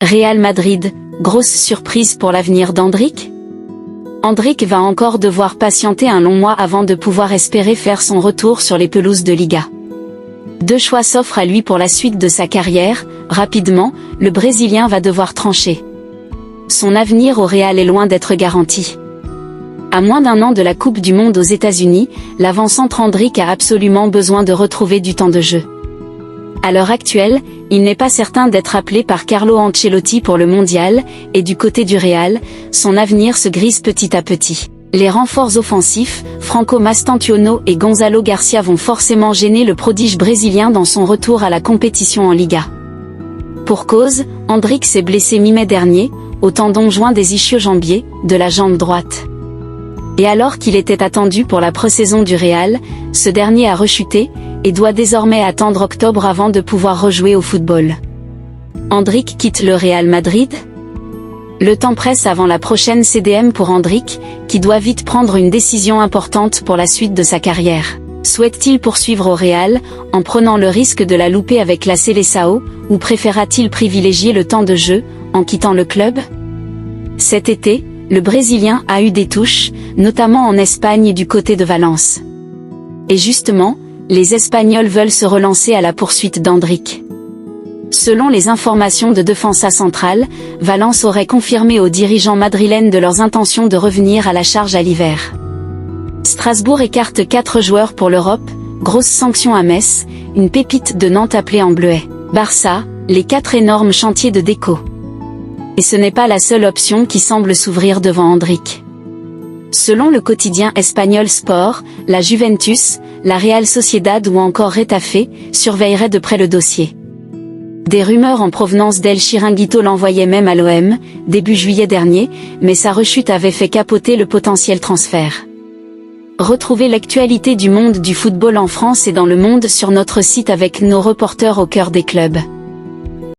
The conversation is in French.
Real Madrid, grosse surprise pour l'avenir d'Endrick? Endrick va encore devoir patienter un long mois avant de pouvoir espérer faire son retour sur les pelouses de Liga. Deux choix s'offrent à lui pour la suite de sa carrière. Rapidement, le Brésilien va devoir trancher. Son avenir au Real est loin d'être garanti. À moins d'un an de la Coupe du Monde aux États-Unis, l'avant-centre Endrick a absolument besoin de retrouver du temps de jeu. À l'heure actuelle, il n'est pas certain d'être appelé par Carlo Ancelotti pour le mondial, et du côté du Real, son avenir se grise petit à petit. Les renforts offensifs, Franco Mastantuono et Gonzalo Garcia vont forcément gêner le prodige brésilien dans son retour à la compétition en Liga. Pour cause, Endrick s'est blessé mi-mai dernier, au tendon joint des ischio-jambiers, de la jambe droite. Et alors qu'il était attendu pour la pré-saison du Real, ce dernier a rechuté, et doit désormais attendre octobre avant de pouvoir rejouer au football. Endrick quitte le Real Madrid? Le temps presse avant la prochaine CDM pour Endrick, qui doit vite prendre une décision importante pour la suite de sa carrière. Souhaite-t-il poursuivre au Real, en prenant le risque de la louper avec la Seleção, ou préférera-t-il privilégier le temps de jeu, en quittant le club? Cet été, le Brésilien a eu des touches, notamment en Espagne et du côté de Valence. Et justement, les Espagnols veulent se relancer à la poursuite d'Endrick. Selon les informations de Defensa Central, Valence aurait confirmé aux dirigeants madrilènes de leurs intentions de revenir à la charge à l'hiver. Strasbourg écarte 4 joueurs pour l'Europe, grosse sanction à Metz, une pépite de Nantes appelée en bleuet. Barça, les 4 énormes chantiers de déco. Et ce n'est pas la seule option qui semble s'ouvrir devant Endrick. Selon le quotidien espagnol Sport, la Juventus, la Real Sociedad ou encore Retafe surveilleraient de près le dossier. Des rumeurs en provenance d'El Chiringuito l'envoyaient même à l'OM, début juillet dernier, mais sa rechute avait fait capoter le potentiel transfert. Retrouvez l'actualité du monde du football en France et dans le monde sur notre site avec nos reporters au cœur des clubs.